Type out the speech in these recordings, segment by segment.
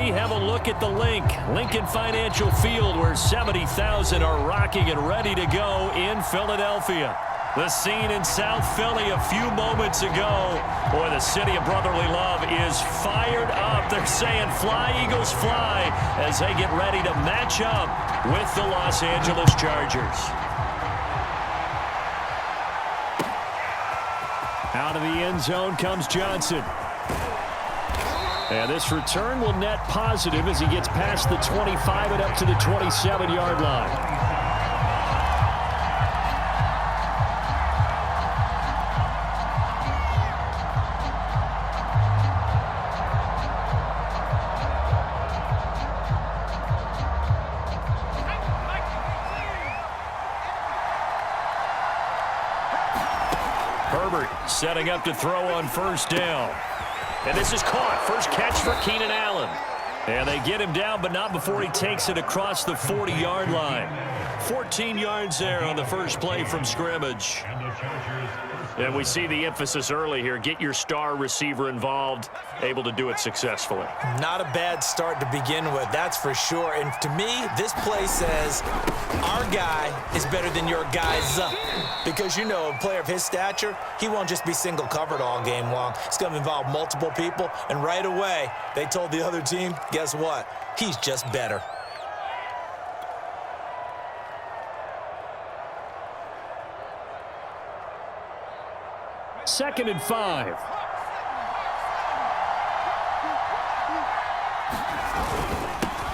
we have a look at the Lincoln Financial Field, where 70,000 are rocking and ready to go in Philadelphia. The scene in South Philly a few moments ago. Boy, the city of brotherly love is fired up. They're saying, "Fly, Eagles, fly," as they get ready to match up with the Los Angeles Chargers. Out of the end zone comes Johnson. And this return will net positive as he gets past the 25 and up to the 27-yard line. Herbert setting up to throw on first down. And this is caught. First catch for Keenan Allen. And they get him down, but not before he takes it across the 40-yard line. 14 yards there on the first play from scrimmage. And we see the emphasis early here. Get your star receiver involved, able to do it successfully. Not a bad start to begin with, that's for sure. And to me, this play says our guy is better than your guy's. Because, you know, a player of his stature, he won't just be single covered all game long. It's going to involve multiple people. And right away, they told the other team, guess what? He's just better. Second and 5.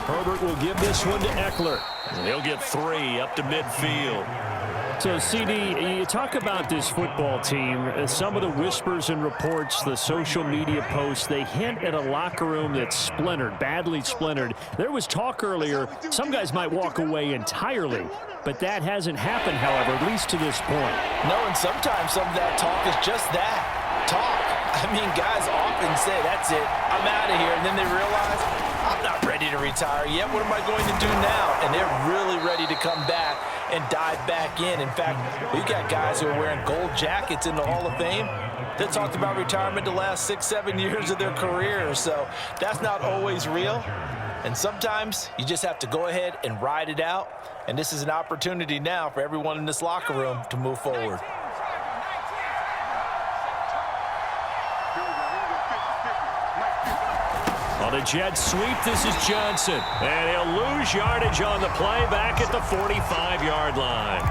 Herbert will give this one to Eckler. And he'll get 3 up to midfield. So, CD, you talk about this football team, some of the whispers and reports, the social media posts, they hint at a locker room that's splintered, badly splintered. There was talk earlier, some guys might walk away entirely, but that hasn't happened, however, at least to this point. No, and sometimes some of that talk is just that, talk. I mean, guys often say, that's it, I'm out of here, and then they realize, I'm not ready to retire yet. What am I going to do now? And they're really ready to come back and dive back in. In fact, we've got guys who are wearing gold jackets in the Hall of Fame that talked about retirement the last 6-7 years of their career. So that's not always real. And sometimes you just have to go ahead and ride it out. And this is an opportunity now for everyone in this locker room to move forward. On the jet sweep, this is Johnson. And he'll lose yardage on the play back at the 45-yard line.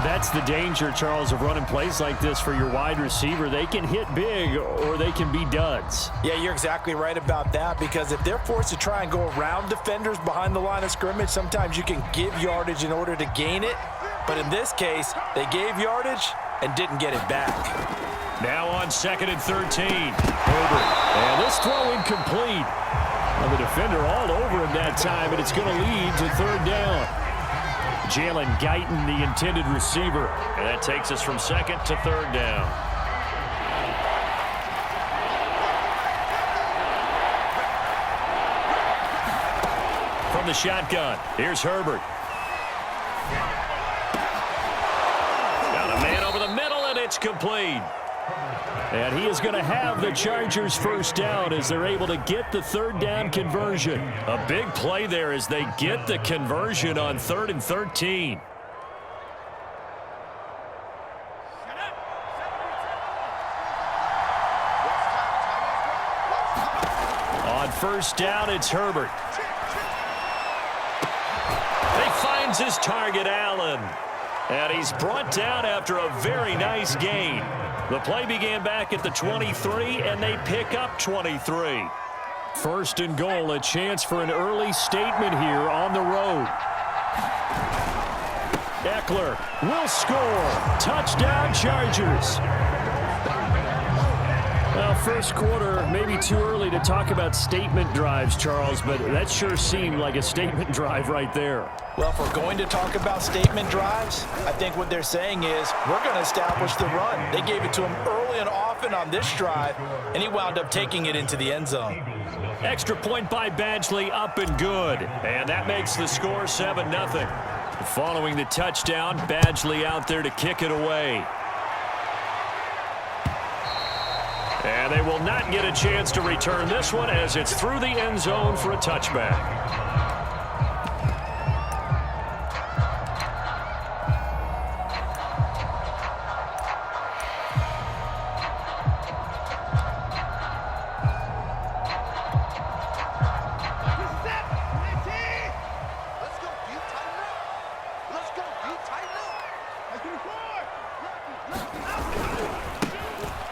That's the danger, Charles, of running plays like this for your wide receiver. They can hit big or they can be duds. Yeah, you're exactly right about that, because if they're forced to try and go around defenders behind the line of scrimmage, sometimes you can give yardage in order to gain it. But in this case, they gave yardage and didn't get it back. Now on 2nd and 13. Herbert. And this throw incomplete. Well, the defender all over him that time, and it's going to lead to 3rd down. Jalen Guyton, the intended receiver. And that takes us from 2nd to 3rd down. From the shotgun, here's Herbert. Got a man over the middle, and it's complete. And he is going to have the Chargers first down as they're able to get the 3rd down conversion. A big play there as they get the conversion on 3rd and 13. On first down, it's Herbert. He finds his target, Allen. And he's brought down after a very nice gain. The play began back at the 23, and they pick up 23. 1st and goal, a chance for an early statement here on the road. Eckler will score. Touchdown, Chargers. Well, first quarter, maybe too early to talk about statement drives, Charles, but that sure seemed like a statement drive right there. Well, if we're going to talk about statement drives, I think what they're saying is we're going to establish the run. They gave it to him early and often on this drive, and he wound up taking it into the end zone. Extra point by Badgley, up and good. And that makes the score 7-0. Following the touchdown, Badgley out there to kick it away. And they will not get a chance to return this one as it's through the end zone for a touchback.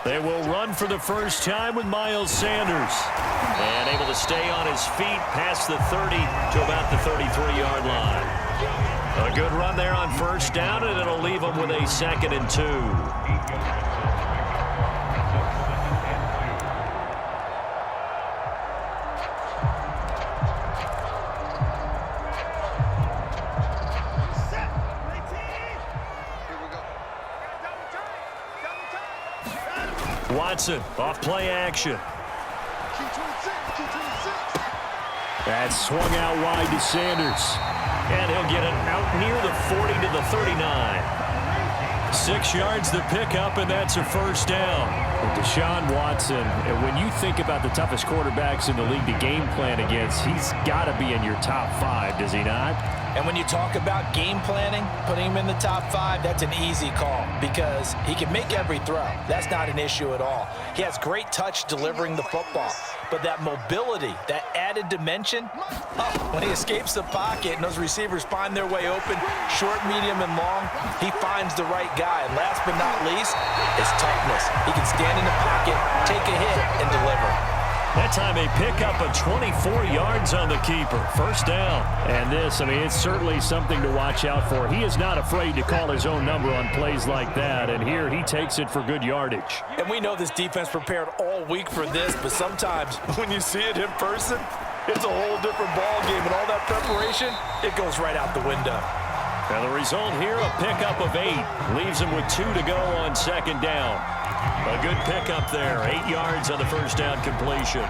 They will run for the first time with Miles Sanders. And able to stay on his feet past the 30 to about the 33-yard line. A good run there on first down, and it'll leave them with a 2nd and 2. Watson off play action. That's swung out wide to Sanders. And he'll get it out near the 40 to the 39. 6 yards the pickup, and that's a first down. Deshaun Watson, and when you think about the toughest quarterbacks in the league to game plan against, he's got to be in your top 5, does he not? And when you talk about game planning, putting him in the top 5, that's an easy call because he can make every throw. That's not an issue at all. He has great touch delivering the football. But that mobility, that added dimension, when he escapes the pocket and those receivers find their way open, short, medium, and long, he finds the right guy. And last but not least, his toughness. He can stand in the pocket, take a hit, and deliver. That time a pickup of 24 yards on the keeper. First down. And this, I mean, it's certainly something to watch out for. He is not afraid to call his own number on plays like that. And here he takes it for good yardage. And we know this defense prepared all week for this, but sometimes when you see it in person, it's a whole different ball game. And all that preparation, it goes right out the window. And the result here, a pickup of 8. Leaves him with 2 to go on second down. A good pickup there, 8 yards on the first down completion.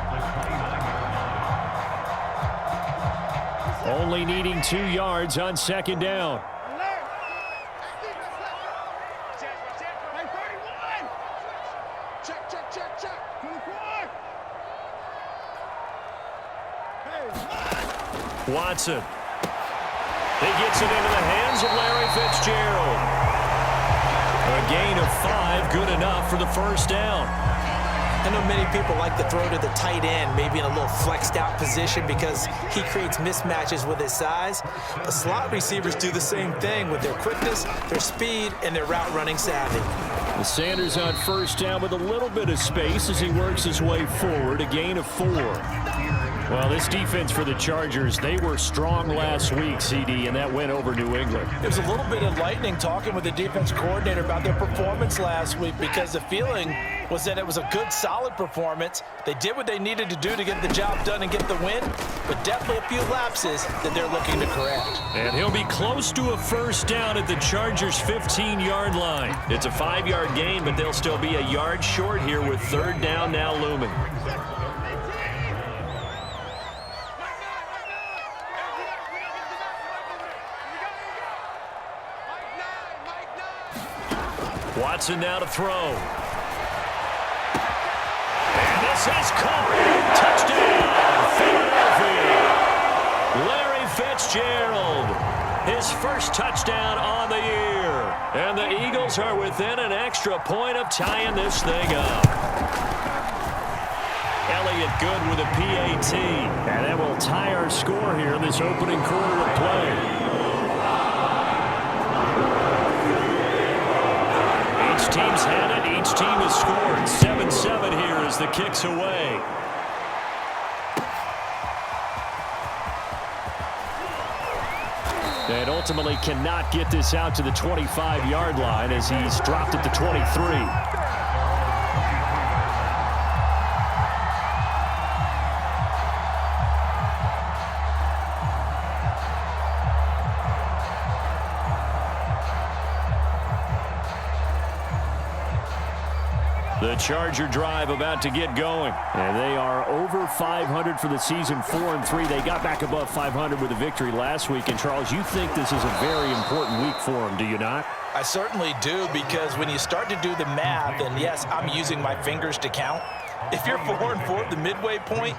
Only needing 2 yards on second down. Watson. He gets it into the hands of Larry Fitzgerald. A gain of 5, good enough for the first down. I know many people like to throw to the tight end, maybe in a little flexed out position because he creates mismatches with his size. But slot receivers do the same thing with their quickness, their speed, and their route running savvy. The Sanders on first down with a little bit of space as he works his way forward, a gain of 4. Well, this defense for the Chargers, they were strong last week, CD, and that went over New England. It was a little bit enlightening talking with the defense coordinator about their performance last week because the feeling was that it was a good, solid performance. They did what they needed to do to get the job done and get the win, but definitely a few lapses that they're looking to correct. And he'll be close to a first down at the Chargers' 15-yard line. It's a 5-yard gain, but they'll still be a yard short here with third down now looming. Watson now to throw. And this is caught. Touchdown, Philadelphia. Larry Fitzgerald, his first touchdown on the year. And the Eagles are within an extra point of tying this thing up. Elliott good with a PAT. And that will tie our score here in this opening quarter of play. Each team's had it. Each team has scored. 7-7 here as the kick's away. And ultimately cannot get this out to the 25-yard line as he's dropped at the 23. The Charger drive about to get going. And they are over 500 for the season, 4-3. They got back above 500 with a victory last week. And, Charles, you think this is a very important week for them, do you not? I certainly do, because when you start to do the math, and yes, I'm using my fingers to count. If you're 4-4 at the midway point,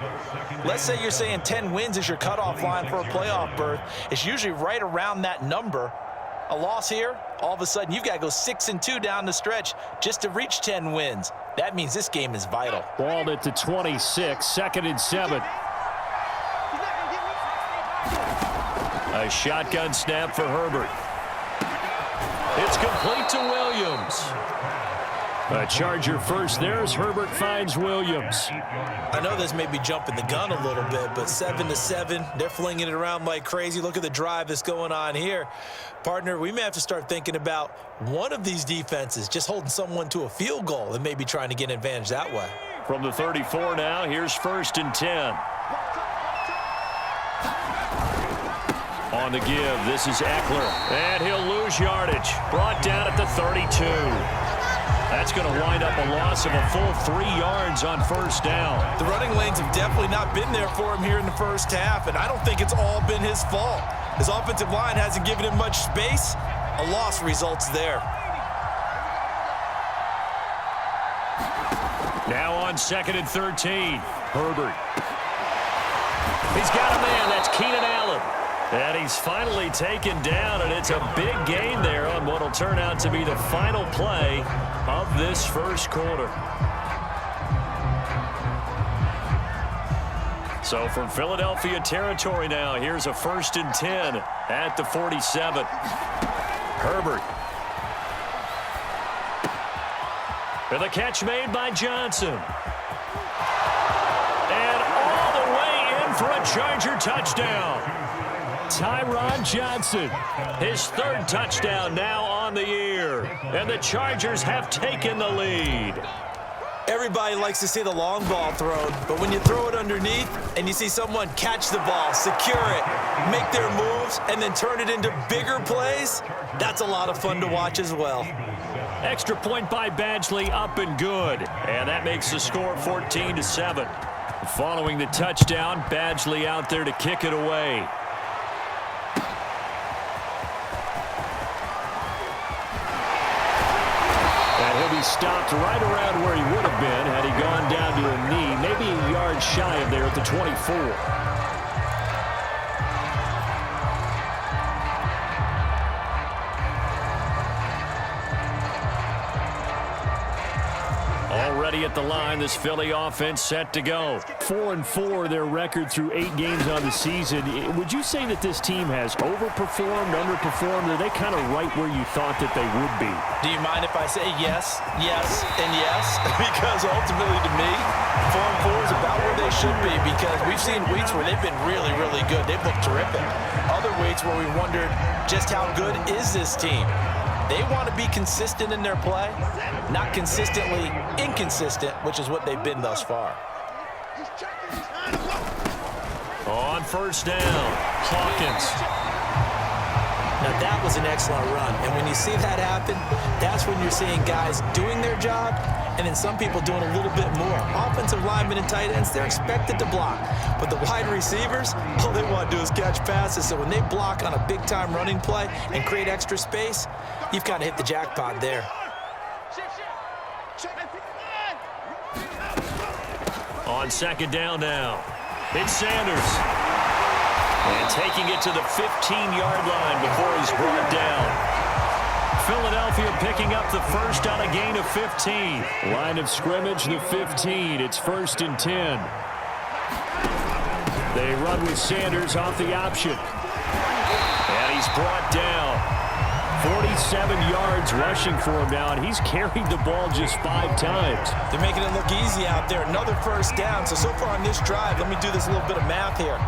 let's say you're saying 10 wins is your cutoff line for a playoff berth. It's usually right around that number. A loss here, all of a sudden you've got to go 6-2 down the stretch just to reach 10 wins. That means this game is vital. Balled at the 26, 2nd and 7. A shotgun snap for Herbert. It's complete to Williams. A Charger first there as Herbert finds Williams. I know this may be jumping the gun a little bit, but 7-7, they're flinging it around like crazy. Look at the drive that's going on here. Partner, we may have to start thinking about one of these defenses just holding someone to a field goal and maybe trying to get an advantage that way. From the 34 now, here's 1st and 10. On the give, this is Eckler. And he'll lose yardage. Brought down at the 32. That's going to wind up a loss of a full 3 yards on 1st down. The running lanes have definitely not been there for him here in the first half, and I don't think it's all been his fault. His offensive line hasn't given him much space. A loss results there. Now on 2nd and 13. Herbert. He's got a man. That's Keenan Allen. And he's finally taken down, and it's a big gain there on what will turn out to be the final play of this first quarter. So from Philadelphia territory now, here's a 1st and 10 at the 47. Herbert. And the catch made by Johnson. And all the way in for a Charger touchdown. Tyron Johnson, his 3rd touchdown now on the year, and the Chargers have taken the lead. Everybody likes to see the long ball thrown, but when you throw it underneath and you see someone catch the ball, secure it, make their moves, and then turn it into bigger plays, that's a lot of fun to watch as well. Extra point by Badgley, up and good, and that makes the score 14-7. Following the touchdown, Badgley out there to kick it away. He'll be stopped right around where he would have been had he gone down to a knee, maybe a yard shy of there at the 24. Already at the line, this Philly offense set to go. 4-4, their record through 8 games on the season. Would you say that this team has overperformed, underperformed? Are they kind of right where you thought that they would be? Do you mind if I say yes, yes, and yes? Because ultimately to me, 4-4 is about where they should be, because we've seen weeks where they've been really, really good. They've looked terrific. Other weeks where we wondered just how good is this team? They want to be consistent in their play, not consistently inconsistent, which is what they've been thus far. On 1st down, Hawkins. Now that was an excellent run, and when you see that happen, that's when you're seeing guys doing their job, and then some people doing a little bit more. Offensive linemen and tight ends, they're expected to block, but the wide receivers, all they want to do is catch passes, so when they block on a big-time running play and create extra space, you've kind of hit the jackpot there. On 2nd down now, it's Sanders. And taking it to the 15-yard line before he's brought down. Philadelphia picking up the first on a gain of 15. Line of scrimmage, the 15. It's 1st and 10. They run with Sanders off the option. And he's brought down. 47 yards rushing for him now, and he's carried the ball just 5 times. They're making it look easy out there. Another 1st down. So far on this drive, let me do this little bit of math here.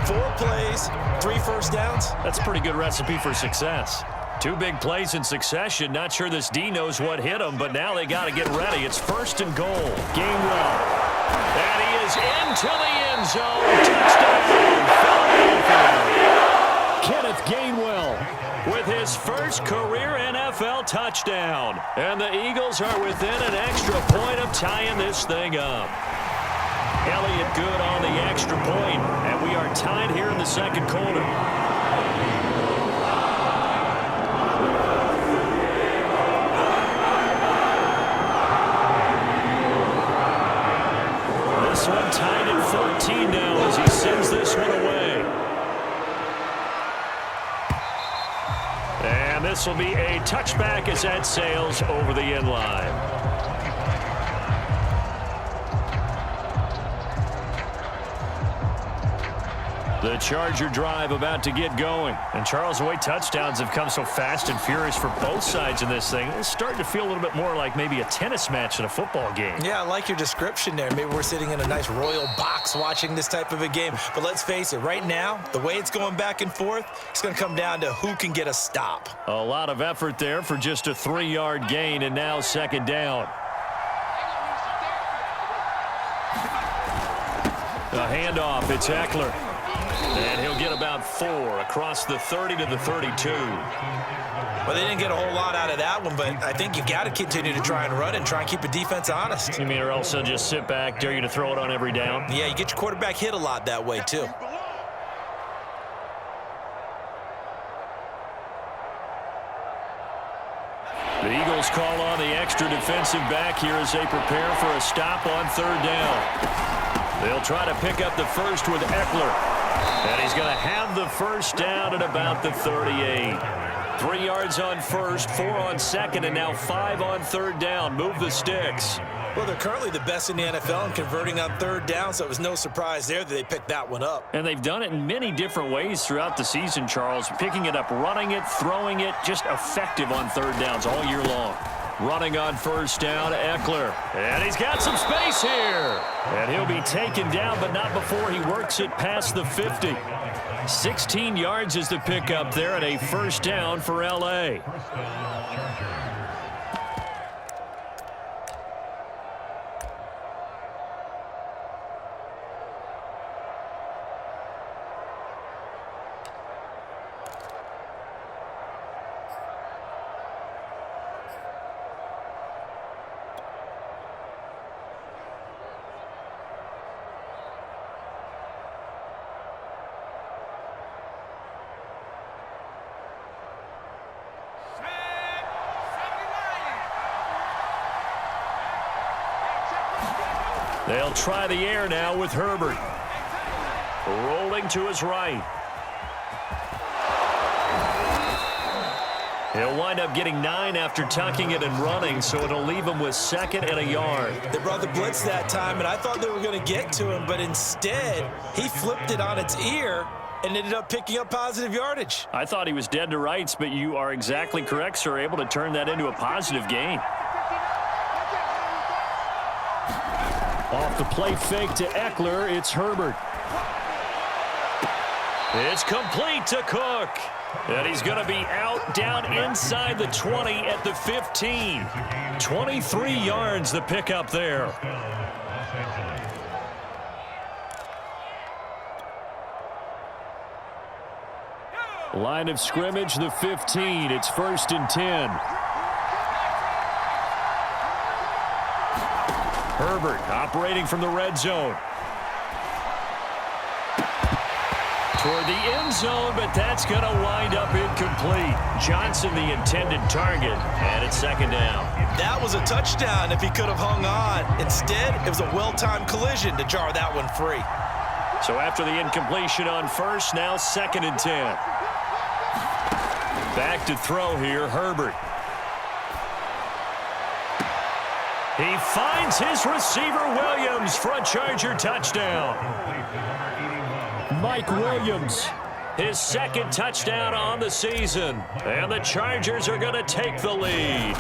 4 plays, 3 1st downs. That's a pretty good recipe for success. 2 big plays in succession. Not sure this D knows what hit him, but now they got to get ready. It's 1st and goal. Gainwell. And he is into the end zone. Touchdown, Philadelphia. Kenneth Gainwell with his first career NFL touchdown. And the Eagles are within an extra point of tying this thing up. Elliott good on the extra point, and we are tied here in the 2nd quarter. this will be a touchback as that sails over the end line. The Charger drive about to get going. And Charles, the way touchdowns have come so fast and furious for both sides in this thing, it's starting to feel a little bit more like maybe a tennis match in a football game. Yeah, I like your description there. Maybe we're sitting in a nice royal box watching this type of a game. But let's face it, right now, the way it's going back and forth, it's going to come down to who can get a stop. A lot of effort there for just a 3-yard gain, and now second down. A handoff, it's Eckler. And he'll get about 4 across the 30 to the 32. Well, they didn't get a whole lot out of that one, but I think you got to continue to try and run and try and keep the defense honest. You mean or else they'll just sit back, dare you to throw it on every down? Yeah, you get your quarterback hit a lot that way, too. The Eagles call on the extra defensive back here as they prepare for a stop on third down. They'll try to pick up the first with Eckler. And he's going to have the first down at about the 38. 3 yards on first, 4 on second, and now 5 on third down. Move the sticks. Well, they're currently the best in the NFL in converting on third down, so it was no surprise there that they picked that one up. And they've done it in many different ways throughout the season, Charles. Picking it up, running it, throwing it, just effective on third downs all year long. Running on first down, Eckler. And he's got some space here. And he'll be taken down, but not before he works it past the 50. 16 yards is the pickup there, and a first down for L.A. They'll try the air now with Herbert. Rolling to his right. He'll wind up getting 9 after tucking it and running, so it'll leave him with second and a yard. They brought the blitz that time, and I thought they were going to get to him, but instead, he flipped it on its ear and ended up picking up positive yardage. I thought he was dead to rights, but you are exactly correct, sir, able to turn that into a positive gain. Off the play fake to Eckler, it's Herbert. It's complete to Cook. And he's going to be out down inside the 20 at the 15. 23 yards the pickup there. Line of scrimmage, the 15. It's 1st and 10. Herbert operating from the red zone. Toward the end zone, but that's going to wind up incomplete. Johnson, the intended target, and it's second down. That was a touchdown if he could have hung on. Instead, it was a well-timed collision to jar that one free. So after the incompletion on first, now 2nd and 10. Back to throw here, Herbert. He finds his receiver, Williams, for a Charger touchdown. Mike Williams, his 2nd touchdown on the season. And the Chargers are going to take the lead.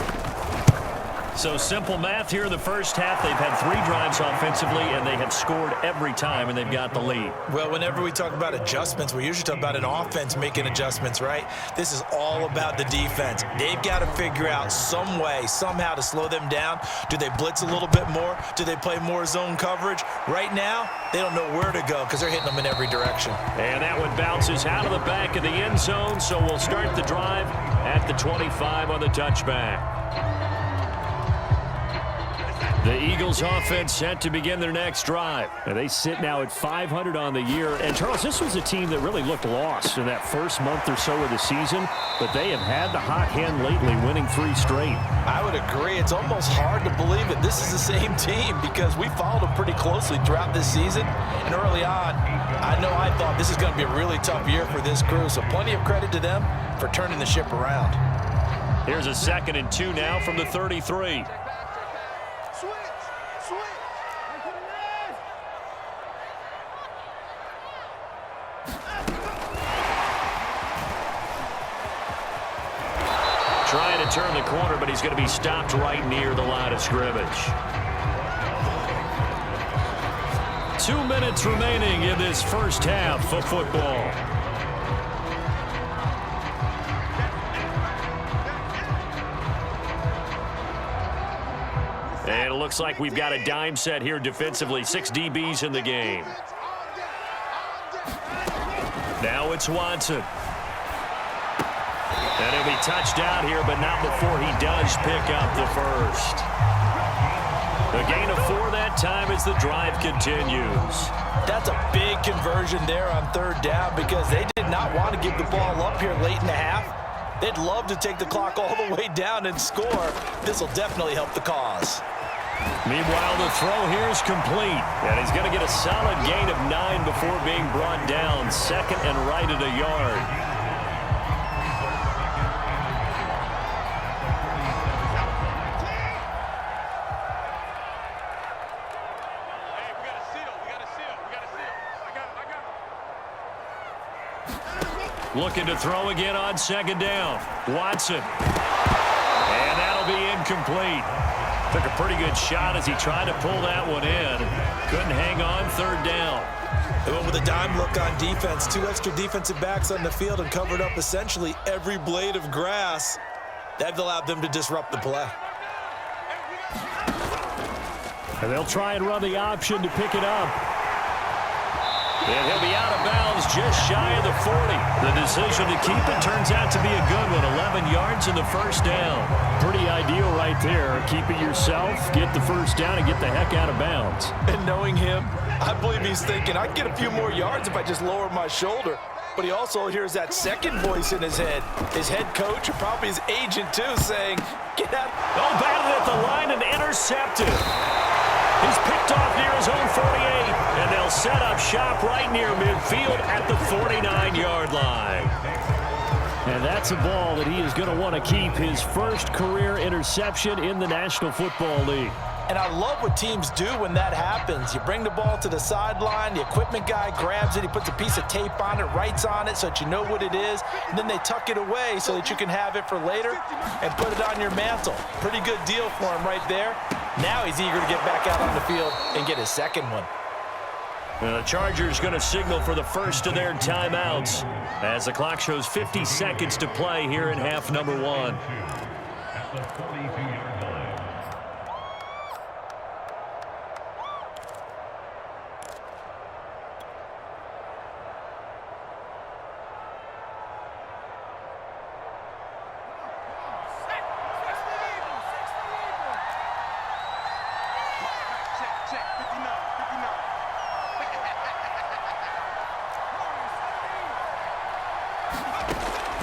So simple math here in the first half. They've had 3 drives offensively, and they have scored every time, and they've got the lead. Well, whenever we talk about adjustments, we usually talk about an offense making adjustments, right? This is all about the defense. They've got to figure out some way, somehow to slow them down. Do they blitz a little bit more? Do they play more zone coverage? Right now, they don't know where to go because they're hitting them in every direction. And that one bounces out of the back of the end zone, so we'll start the drive at the 25 on the touchback. The Eagles offense set to begin their next drive. And they sit now at 500 on the year. And, Charles, this was a team that really looked lost in that first month or so of the season. But they have had the hot hand lately, winning 3 straight. I would agree. It's almost hard to believe that this is the same team because we followed them pretty closely throughout this season. And early on, I know I thought this is going to be a really tough year for this crew. So plenty of credit to them for turning the ship around. Here's a 2nd and 2 now from the 33. Trying to turn the corner, but he's going to be stopped right near the line of scrimmage. 2 minutes remaining in this first half of football. And it looks like we've got a dime set here defensively. 6 DBs in the game. Now it's Watson. And he'll be touched out here, but not before he does pick up the first. A gain of 4 that time as the drive continues. That's a big conversion there on 3rd down because they did not want to give the ball up here late in the half. They'd love to take the clock all the way down and score. This will definitely help the cause. Meanwhile, the throw here is complete. And he's going to get a solid gain of 9 before being brought down. 2nd and right at a yard. Looking to throw again on 2nd down. Watson. And that'll be incomplete. Took a pretty good shot as he tried to pull that one in. Couldn't hang on 3rd down. They went with a dime look on defense. 2 extra defensive backs on the field and covered up essentially every blade of grass. That allowed them to disrupt the play. And they'll try and run the option to pick it up. And he'll be out of bounds just shy of the 40. The decision to keep it turns out to be a good one. 11 yards in the first down. Pretty ideal right there. Keep it yourself, get the first down, and get the heck out of bounds. And knowing him, I believe he's thinking, I can get a few more yards if I just lower my shoulder. But he also hears that second voice in his head. His head coach, or probably his agent too, saying, get out. Oh, batted at the line and intercepted. He's picked off near his own 48, and they'll set up shop right near midfield at the 49-yard line. And that's a ball that he is going to want to keep, his first career interception in the National Football League. And I love what teams do when that happens. You bring the ball to the sideline, the equipment guy grabs it, he puts a piece of tape on it, writes on it so that you know what it is, and then they tuck it away so that you can have it for later and put it on your mantle. Pretty good deal for him right there. Now he's eager to get back out on the field and get his second one. The Chargers going to signal for the first of their timeouts as the clock shows 50 seconds to play here in half number 1.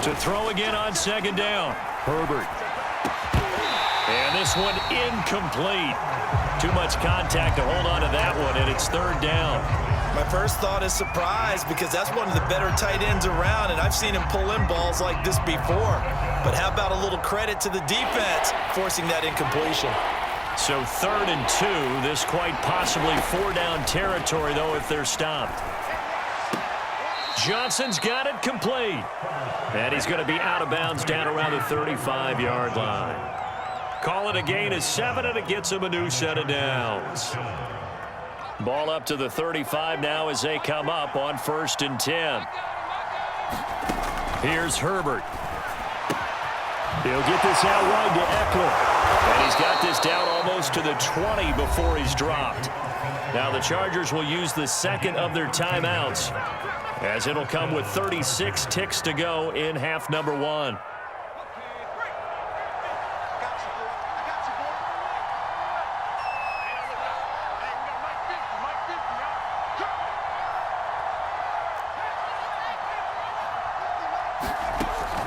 To throw again on 2nd down. Herbert. And this one incomplete. Too much contact to hold on to that one, and it's 3rd down. My first thought is surprise because that's one of the better tight ends around, and I've seen him pull in balls like this before. But how about a little credit to the defense forcing that incompletion? So 3rd and 2. This quite possibly 4-down territory, though, if they're stopped. Johnson's got it complete. And he's going to be out of bounds down around the 35-yard line. Call it a gain of 7, and it gets him a new set of downs. Ball up to the 35 now as they come up on 1st and 10. Here's Herbert. He'll get this out wide to Eckler. And he's got this down almost to the 20 before he's dropped. Now the Chargers will use the second of their timeouts, as it'll come with 36 ticks to go in half number 1.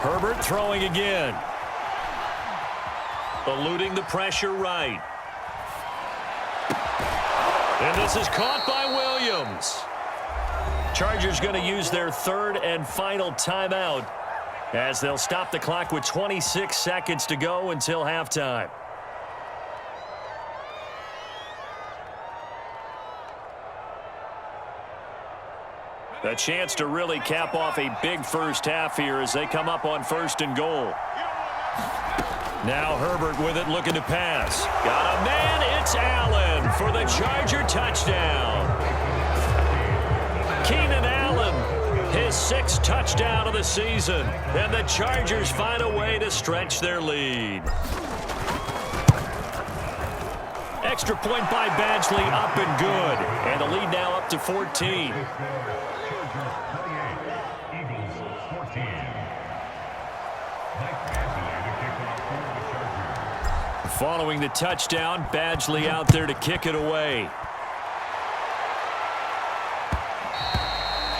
Herbert throwing again. Eluding the pressure right. And this is caught by Williams. Chargers going to use their 3rd and final timeout as they'll stop the clock with 26 seconds to go until halftime. A chance to really cap off a big first half here as they come up on 1st and goal. Now Herbert with it, looking to pass. Got a man, it's Allen for the Charger touchdown. Keenan Allen, his 6th touchdown of the season, and the Chargers find a way to stretch their lead. Extra point by Badgley, up and good, and the lead now up to 14. Following the touchdown, Badgley out there to kick it away.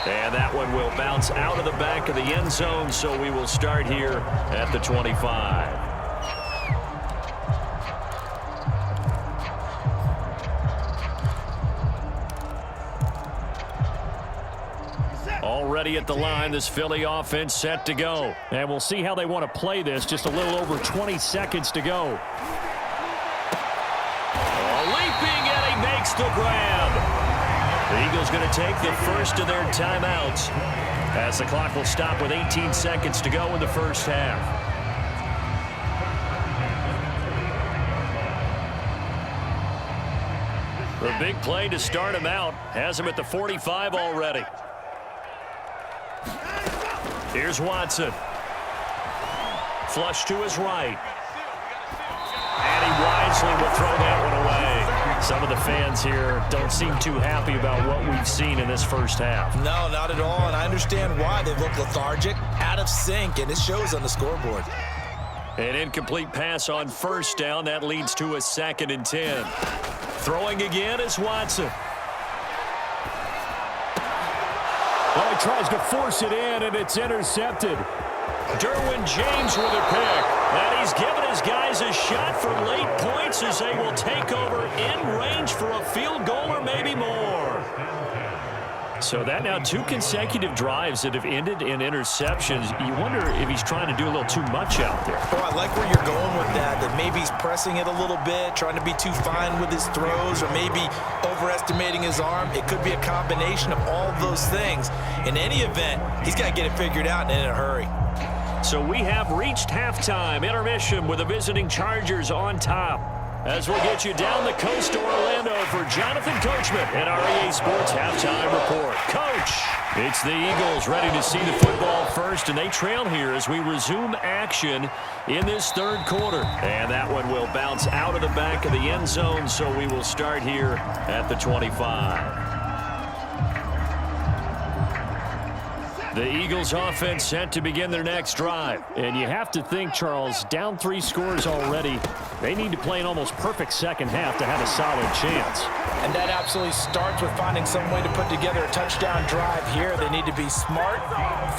And that one will bounce out of the back of the end zone, so we will start here at the 25. Already at the line, this Philly offense set to go. And we'll see how they want to play this. Just a little over 20 seconds to go. Leaping, and he makes the grab. The Eagles going to take the first of their timeouts as the clock will stop with 18 seconds to go in the first half. The big play to start him out has him at the 45 already. Here's Watson. Flush to his right. And he wisely will throw that one away. Some of the fans here don't seem too happy about what we've seen in this first half. No, not at all, and I understand why. They look lethargic, out of sync, and it shows on the scoreboard. An incomplete pass on 1st down. That leads to a 2nd and 10. Throwing again is Watson. Well, he tries to force it in, and it's intercepted. Derwin James with a pick. And he's given his guys a shot for late points as they will take over in range for a field goal or maybe more. So that now 2 consecutive drives that have ended in interceptions. You wonder if he's trying to do a little too much out there. Oh, I like where you're going with that maybe he's pressing it a little bit, trying to be too fine with his throws, or maybe overestimating his arm. It could be a combination of all those things. In any event, he's got to get it figured out and in a hurry. So we have reached halftime intermission with the visiting Chargers on top. As we'll get you down the coast to Orlando for Jonathan Coachman and our EA Sports Halftime Report. Coach, it's the Eagles ready to see the football first, and they trail here as we resume action in this 3rd quarter. And that one will bounce out of the back of the end zone, so we will start here at the 25. The Eagles offense set to begin their next drive. And you have to think, Charles, down 3 scores already. They need to play an almost perfect second half to have a solid chance. And that absolutely starts with finding some way to put together a touchdown drive here. They need to be smart,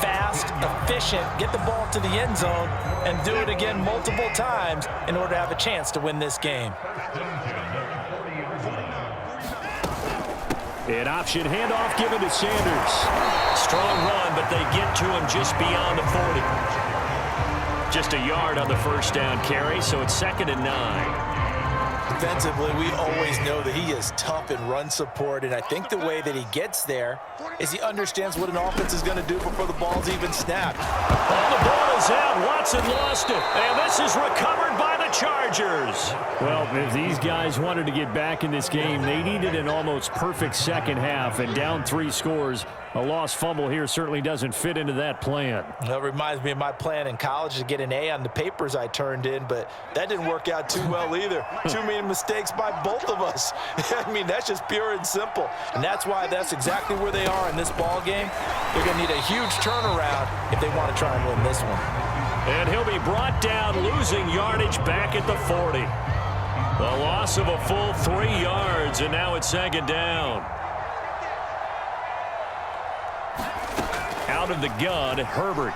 fast, efficient, get the ball to the end zone, and do it again multiple times in order to have a chance to win this game. An option handoff given to Sanders. Strong run, but they get to him just beyond the 40. Just a yard on the 1st down carry, so it's 2nd and 9. Defensively, we always know that he is tough in run support, and I think the way that he gets there is he understands what an offense is going to do before the ball's even snapped. Oh, the ball is out. Watson lost it, and this is recovered by the Chargers. Well, if these guys wanted to get back in this game, they needed an almost perfect second half, and down 3 scores. A lost fumble here certainly doesn't fit into that plan. That reminds me of my plan in college to get an A on the papers I turned in, but that didn't work out too well either. Too many mistakes by both of us. I mean, that's just pure and simple. And that's why that's exactly where they are in this ball game. They're going to need a huge turnaround if they want to try and win this one. And he'll be brought down, losing yardage back at the 40. The loss of a full 3 yards, and now it's 2nd down. Out of the gun, Herbert.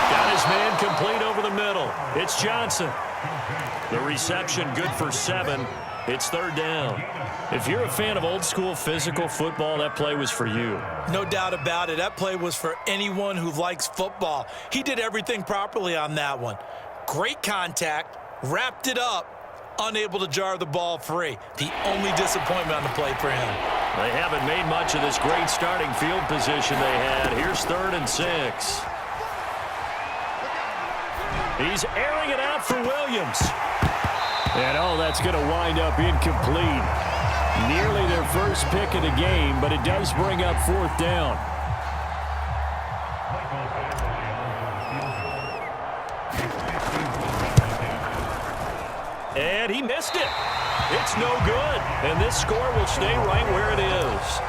Got his man complete over the middle. It's Johnson. The reception good for 7, It's third down. If you're a fan of old-school physical football, that play was for you. No doubt about it. That play was for anyone who likes football. He did everything properly on that one. Great contact, wrapped it up, unable to jar the ball free. The only disappointment on the play for him. They haven't made much of this great starting field position they had. Here's 3rd and 6. He's airing it out for Williams. And, that's going to wind up incomplete. Nearly their first pick of the game, but it does bring up 4th down. And he missed it. It's no good. And this score will stay right where it is.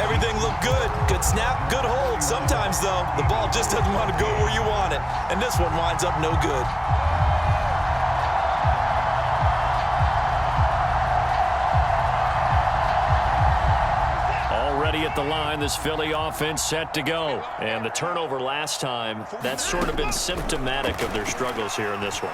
Everything looked good. Good snap, good hold. Sometimes, though, the ball just doesn't want to go where you want it. And this one winds up no good. Already at the line, this Philly offense set to go. And the turnover last time, that's sort of been symptomatic of their struggles here in this one.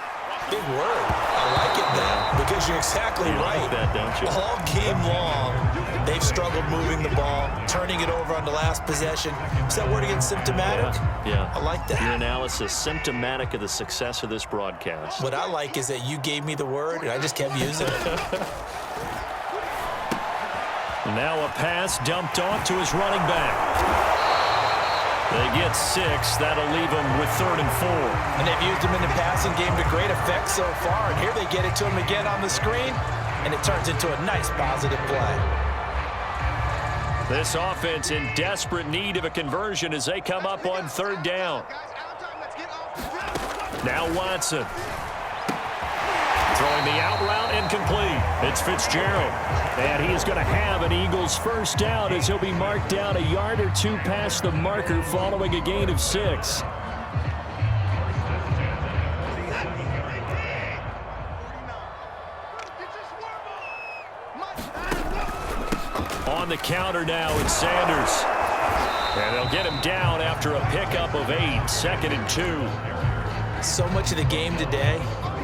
Big word. I like it, though, because you're exactly right. Like that, don't you? All game long, they've struggled moving the ball, turning it over on the last possession. Is that word again, symptomatic? Yeah. I like that. Your analysis, symptomatic of the success of this broadcast. What I like is that you gave me the word, and I just kept using it. Now a pass dumped off to his running back. They get 6. That'll leave them with 3rd and 4. And they've used him in the passing game to great effect so far. And here they get it to him again on the screen, and it turns into a nice positive play. This offense in desperate need of a conversion as they come up on 3rd down. Now Watson. Throwing the out route incomplete. It's Fitzgerald. And he is going to have an Eagles first down as he'll be marked down a yard or 2 past the marker following a gain of 6. On the counter now, it's Sanders. And they'll get him down after a pickup of 8, 2nd and 2. So much of the game today,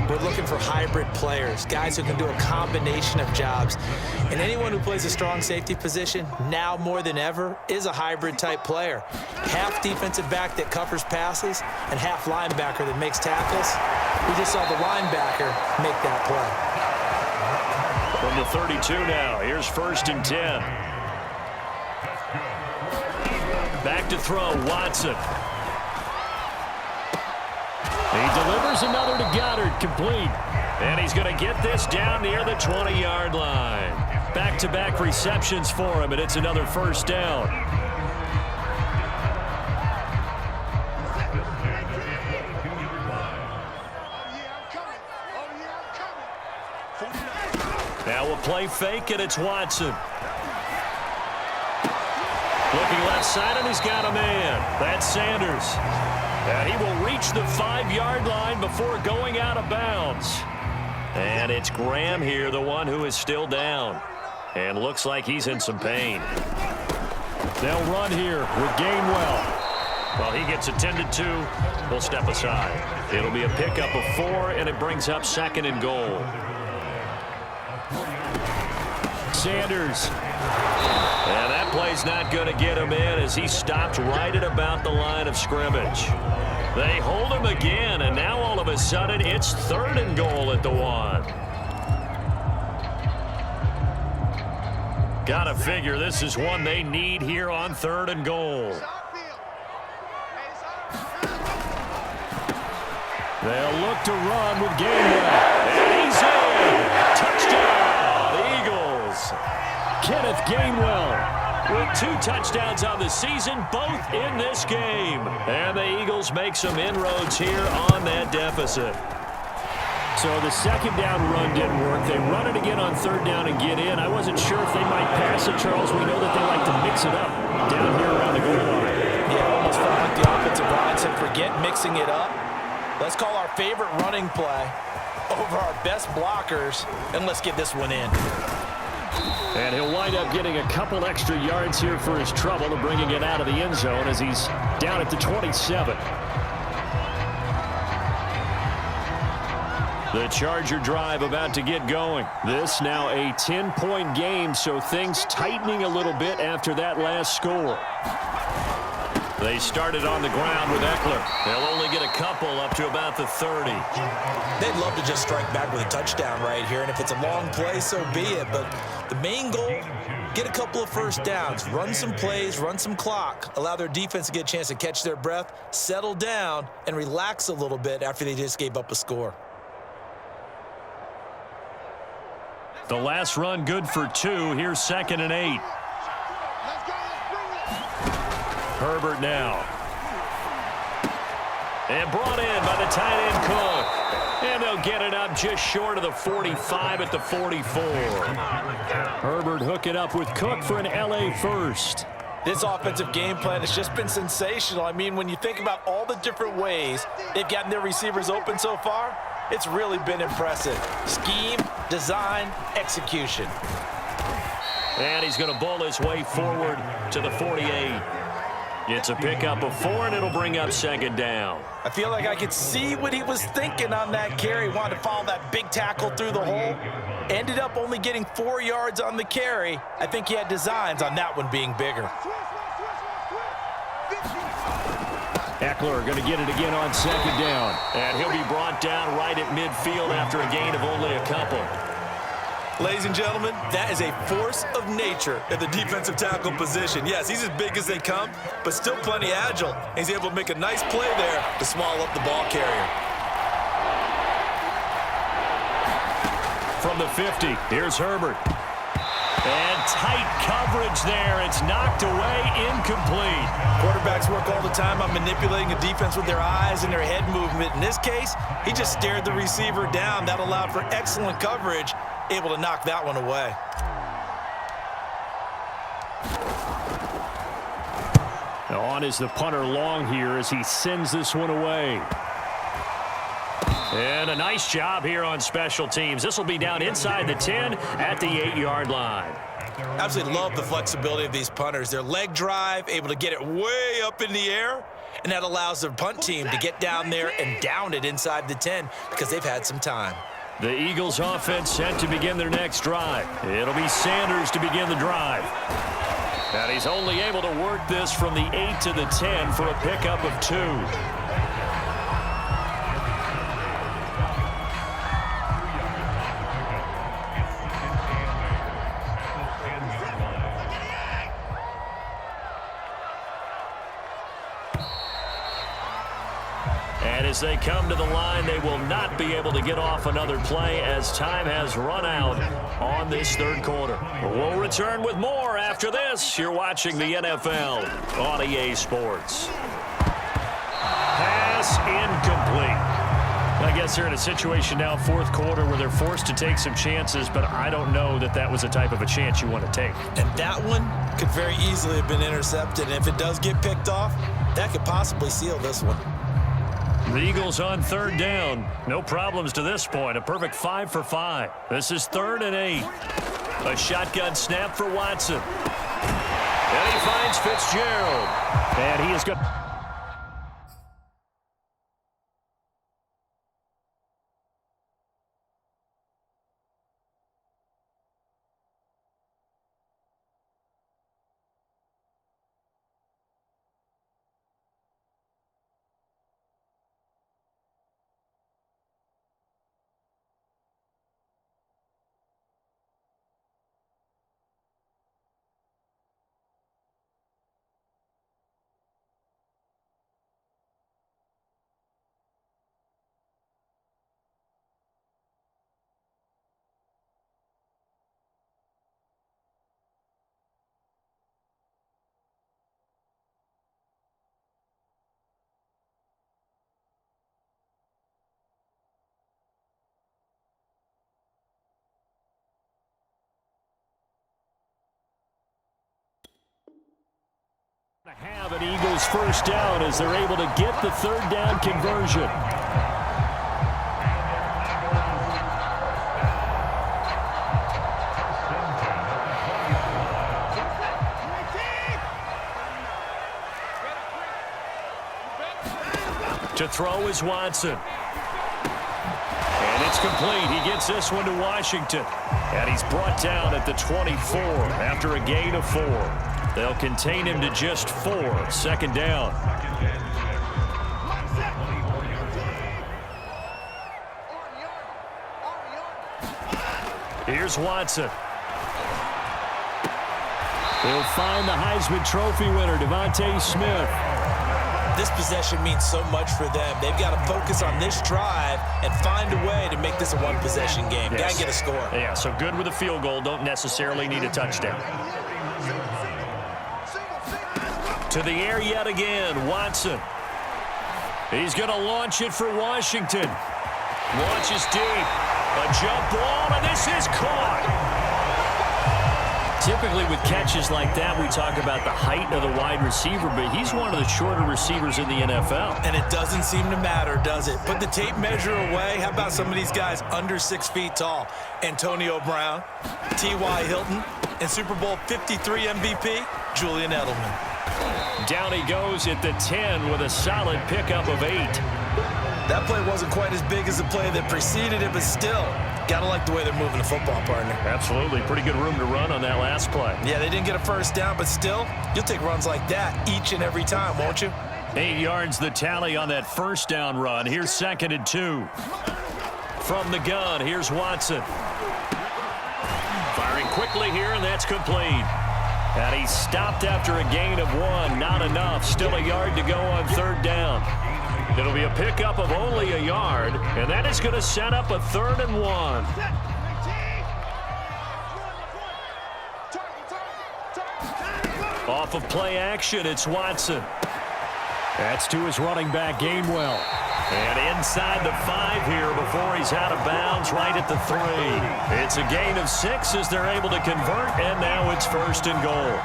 we're looking for hybrid players, guys who can do a combination of jobs. And anyone who plays a strong safety position, now more than ever, is a hybrid-type player. Half defensive back that covers passes and half linebacker that makes tackles. We just saw the linebacker make that play. From the 32 now, here's 1st and 10. Back to throw, Watson. He delivers another to Goddard, complete. And he's going to get this down near the 20-yard line. Back-to-back receptions for him, and it's another first down. Now we'll play fake, and it's Watson. Looking left side, and he's got a man. That's Sanders. And he will reach the 5-yard line before going out of bounds. And it's Graham here, the one who is still down. And looks like he's in some pain. They'll run here with Gainwell. While he gets attended to, they'll step aside. It'll be a pickup of 4, and it brings up 2nd and goal. Sanders. And that play's not going to get him in as he stopped right at about the line of scrimmage. They hold him again, and now all of a sudden it's 3rd and goal at the 1. Gotta figure this is one they need here on 3rd and goal. They'll look to run with Gainwell. And he's in. Touchdown, Eagles. Kenneth Gainwell with 2 touchdowns on the season, both in this game. And the Eagles make some inroads here on that deficit. So the 2nd down run didn't work. They run it again on 3rd down and get in. I wasn't sure if they might pass it, Charles. We know that they like to mix it up down here around the goal line. Yeah, almost felt like the offensive line said, forget mixing it up. Let's call our favorite running play over our best blockers, and let's get this one in. And he'll wind up getting a couple extra yards here for his trouble and bringing it out of the end zone as he's down at the 27. The Charger drive about to get going. This now a 10-point game, so things tightening a little bit after that last score. They started on the ground with Eckler. They'll only get a couple up to about the 30. They'd love to just strike back with a touchdown right here, and if it's a long play, so be it. But the main goal, get a couple of first downs, run some plays, run some clock, allow their defense to get a chance to catch their breath, settle down, and relax a little bit after they just gave up a score. The last run good for 2. Here's 2nd and 8. Herbert now. And brought in by the tight end Cook. And they'll get it up just short of the 45 at the 44. Herbert hooking up with Cook for an LA first. This offensive game plan has just been sensational. I mean, when you think about all the different ways they've gotten their receivers open so far, it's really been impressive. Scheme, design, execution. And he's going to bowl his way forward to the 48. It's a pickup of 4, and it'll bring up 2nd down. I feel like I could see what he was thinking on that carry. Wanted to follow that big tackle through the hole. Ended up only getting 4 yards on the carry. I think he had designs on that one being bigger. Eckler going to get it again on 2nd down. And he'll be brought down right at midfield after a gain of only a couple. Ladies and gentlemen, that is a force of nature at the defensive tackle position. Yes, he's as big as they come, but still plenty agile. He's able to make a nice play there to swallow up the ball carrier. From the 50, here's Herbert. And tight coverage there. It's knocked away, incomplete. Quarterbacks work all the time on manipulating a defense with their eyes and their head movement. In this case, he just stared the receiver down. That allowed for excellent coverage, able to knock that one away. Now on is the punter Long here as he sends this one away. And a nice job here on special teams. This will be down inside the 10 at the 8-yard line. Absolutely love the flexibility of these punters. Their leg drive, able to get it way up in the air, and that allows their punt team to get down there and down it inside the 10 because they've had some time. The Eagles offense set to begin their next drive. It'll be Sanders to begin the drive. And he's only able to work this from the 8 to the 10 for a pickup of 2. And as they come to the line, they will not be able to get off another play as time has run out on this 3rd quarter. We'll return with more after this. You're watching the NFL on EA Sports. Pass incomplete. I guess they're in a situation now, 4th quarter, where they're forced to take some chances, but I don't know that that was the type of a chance you want to take. And that one could very easily have been intercepted. And if it does get picked off, that could possibly seal this one. The Eagles on 3rd down. No problems to this point. A perfect 5 for 5. This is 3rd and 8. A shotgun snap for Watson. And he finds Fitzgerald. And he is good. Have an Eagles first down as they're able to get the 3rd down conversion. To throw is Watson. And It's complete. He gets this one to Washington. And he's brought down at the 24 after a gain of 4. They'll contain him to just 4. Second down. Here's Watson. He'll find the Heisman Trophy winner, Devontae Smith. This possession means so much for them. They've got to focus on this drive and find a way to make this a one-possession game. Yes. Got to get a score. Yeah, so good with a field goal. Don't necessarily need a touchdown. To the air yet again, Watson. He's going to launch it for Washington. Launches deep. A jump ball, and this is caught. Typically with catches like that, we talk about the height of the wide receiver, but he's one of the shorter receivers in the NFL. And it doesn't seem to matter, does it? Put the tape measure away. How about some of these guys under 6 feet tall? Antonio Brown, T.Y. Hilton, and Super Bowl 53 MVP, Julian Edelman. Down he goes at the 10 with a solid pickup of 8. That play wasn't quite as big as the play that preceded it, but still, got to like the way they're moving the football, partner. Absolutely. Pretty good room to run on that last play. Yeah, they didn't get a first down, but still, you'll take runs like that each and every time, won't you? 8 yards the tally on that first down run. Here's 2nd and 2. From the gun, here's Watson. Firing quickly here, and that's complete. And he stopped after a gain of 1. Not enough. Still a yard to go on 3rd down. It'll be a pickup of only a yard, and that is going to set up a 3rd and 1. Off of play action, it's Watson. That's to his running back, Gainwell. And inside the 5 here before he's out of bounds, right at the 3. It's a gain of 6 as they're able to convert, and now it's 1st and goal.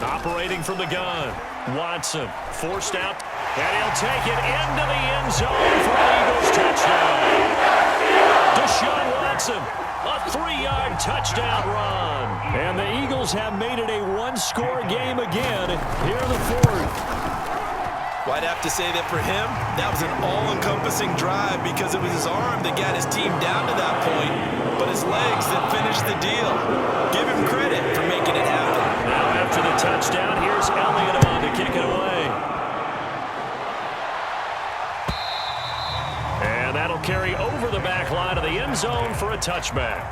Operating from the gun, Watson forced out, and he'll take it into the end zone for an Eagles touchdown. Deshaun Watson, a 3-yard touchdown run. And the Eagles have made it a one-score game again here in the 4th. Well, I'd have to say that for him, that was an all-encompassing drive because it was his arm that got his team down to that point, but his legs that finished the deal. Give him credit for making it happen. Now after the touchdown, here's Elliott on to kick it away. And that'll carry over the back line of the end zone for a touchback.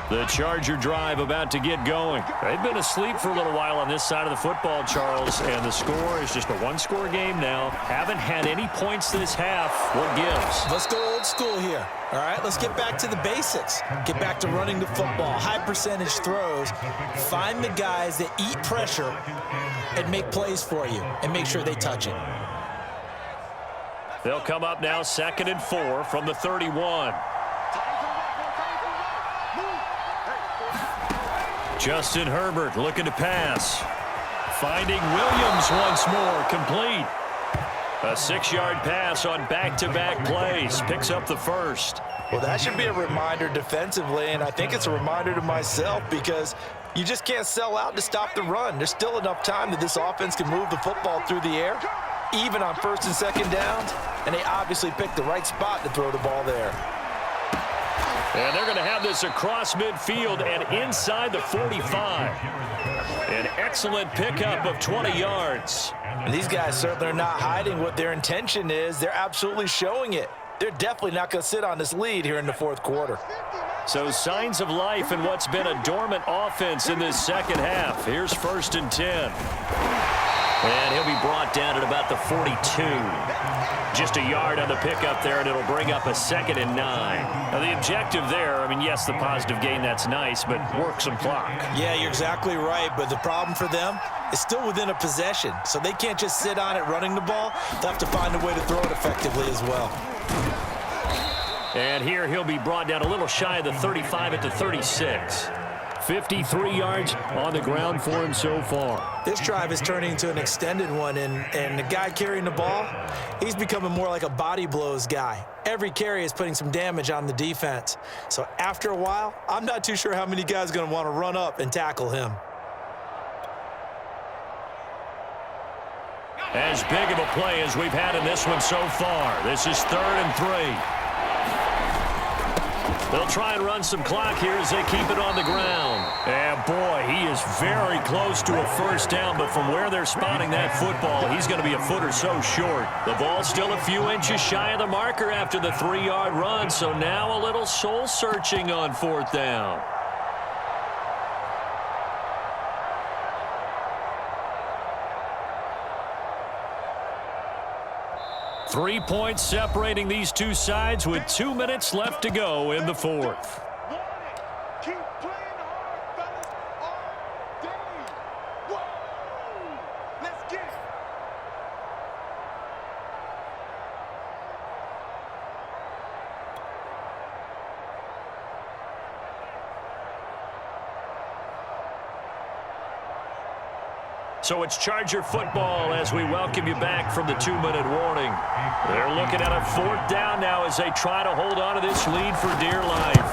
The Charger drive about to get going. They've been asleep for a little while on this side of the football, Charles, and the score is just a one-score game now. Haven't had any points this half. What gives? Let's go old school here. All right, let's get back to the basics. Get back to running the football, high percentage throws. Find the guys that eat pressure and make plays for you and make sure they touch it. They'll come up now 2nd and 4 from the 31. Justin Herbert looking to pass. Finding Williams once more, complete. A 6-yard pass on back-to-back plays. Picks up the 1st. Well, that should be a reminder defensively, and I think it's a reminder to myself because you just can't sell out to stop the run. There's still enough time that this offense can move the football through the air, even on 1st and 2nd downs, and they obviously picked the right spot to throw the ball there. And they're going to have this across midfield and inside the 45. An excellent pickup of 20 yards. And these guys certainly are not hiding what their intention is. They're absolutely showing it. They're definitely not going to sit on this lead here in the 4th quarter. So signs of life in what's been a dormant offense in this second half. Here's 1st and 10. And he'll be brought down at about the 42. Just a yard on the pickup there, and it'll bring up a 2nd and 9. Now, the objective there, I mean, yes, the positive gain, that's nice, but work some clock. Yeah, you're exactly right, but the problem for them is still within a possession, so they can't just sit on it running the ball. They'll have to find a way to throw it effectively as well. And here he'll be brought down a little shy of the 35 at the 36. 53 yards on the ground for him so far. This drive is turning into an extended one, and the guy carrying the ball, he's becoming more like a body blows guy. Every carry is putting some damage on the defense. So after a while, I'm not too sure how many guys are going to want to run up and tackle him. As big of a play as we've had in this one so far. This is 3rd and 3. They'll try and run some clock here as they keep it on the ground. And boy, he is very close to a first down, but from where they're spotting that football, he's going to be a foot or so short. The ball's still a few inches shy of the marker after the 3-yard run, so now a little soul-searching on 4th down. Three points separating these two sides with 2 minutes left to go in the 4th. Keep playing hard, fellas, all day. Whoa! Let's get it. So it's Charger football as we welcome you back from the 2-minute warning. They're looking at a 4th down now as they try to hold on to this lead for dear life.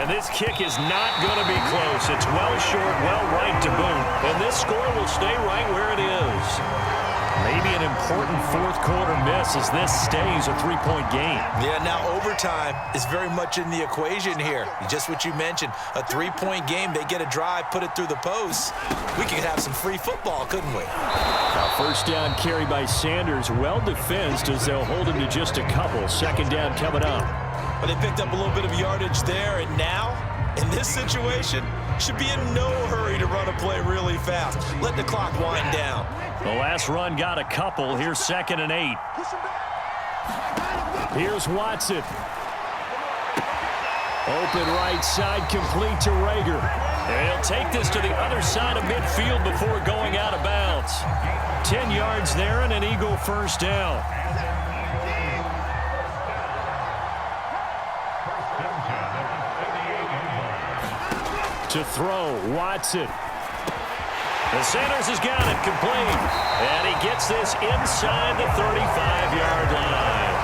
And this kick is not going to be close. It's well short, well right to boot. And this score will stay right where it is. Maybe an important 4th quarter miss as this stays a 3-point game. Yeah, now overtime is very much in the equation here. Just what you mentioned, a 3-point game. They get a drive, put it through the posts. We could have some free football, couldn't we? Now first down carry by Sanders, well defensed as they'll hold him to just a couple. 2nd down coming up. But they picked up a little bit of yardage there, and now, in this situation, should be in no hurry to run a play really fast. Let the clock wind down. The last run got a couple. Here's 2nd and 8. Here's Watson. Open right side, complete to Rager. And he'll take this to the other side of midfield before going out of bounds. 10 yards there and an Eagle first down. To throw, Watson. And Sanders has got it complete. And he gets this inside the 35-yard line.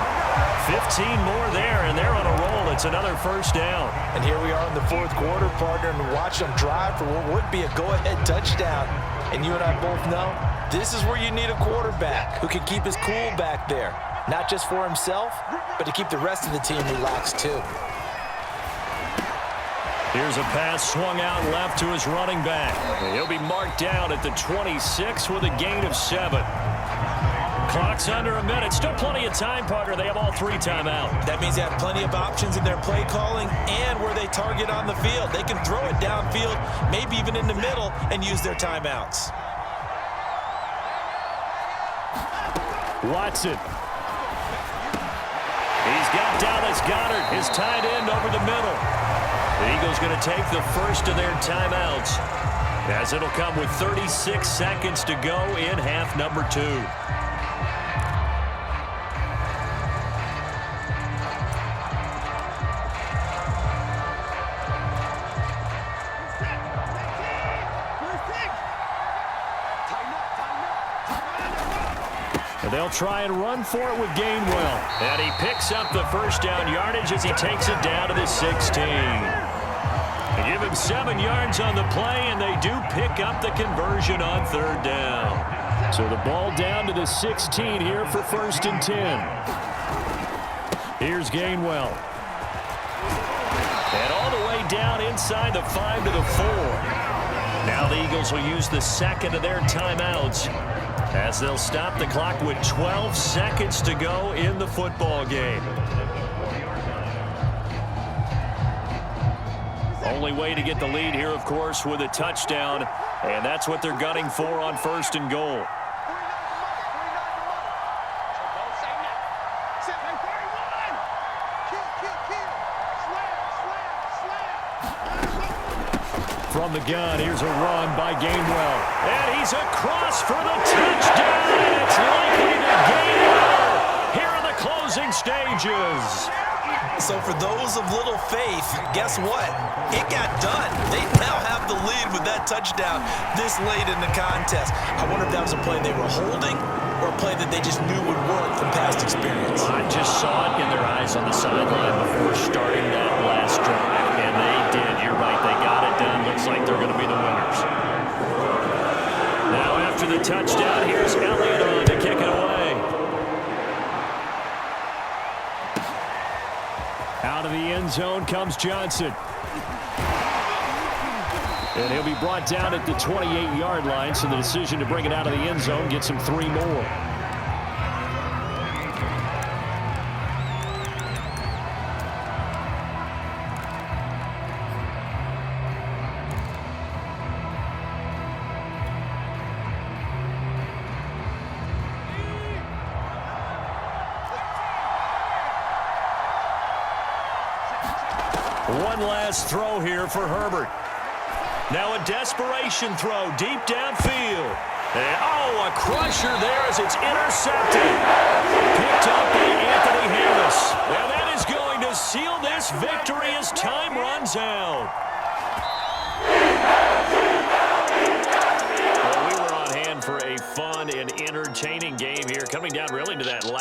15 more there, and they're on a roll. It's another first down. And here we are in the 4th quarter, partner, and watch them drive for what would be a go-ahead touchdown. And you and I both know this is where you need a quarterback who can keep his cool back there. Not just for himself, but to keep the rest of the team relaxed too. Here's a pass swung out left to his running back. He'll be marked down at the 26 with a gain of 7. Clock's under a minute. Still plenty of time, partner. They have all 3 timeouts. That means they have plenty of options in their play calling and where they target on the field. They can throw it downfield, maybe even in the middle, and use their timeouts. Watson. He's got Dallas Goedert, his tight end, over the middle. The Eagles going to take the first of their timeouts as it'll come with 36 seconds to go in half number 2. And they'll try and run for it with Gainwell. And he picks up the first down yardage as he takes it down to the 16. They give him 7 yards on the play, and they do pick up the conversion on 3rd down. So the ball down to the 16 here for 1st and 10. Here's Gainwell. And all the way down inside the 5 to the 4. Now the Eagles will use the 2nd of their timeouts as they'll stop the clock with 12 seconds to go in the football game. Only way to get the lead here, of course, with a touchdown, and that's what they're gunning for on 1st and goal. From the gun, here's a run by Gainwell. And he's across for the touchdown, and it's likely to Gainwell here in the closing stages. So for those of little faith, guess what? It got done. They now have the lead with that touchdown this late in the contest. I wonder if that was a play they were holding or a play that they just knew would work from past experience. I just saw it in their eyes on the sideline before starting that last drive, and they did. You're right. They got it done. Looks like they're going to be the winners. Now after the touchdown, here's Elliott on to kick it away. Out of the end zone comes Johnson. And he'll be brought down at the 28-yard line, so the decision to bring it out of the end zone gets him 3 more. One last throw here for Herbert. Now a desperation throw deep downfield. And, oh, a crusher there as it's intercepted. Picked up by Anthony Harris. Now that is going to seal this victory as time runs out. Well, we were on hand for a fun and entertaining game here, coming down really to that last.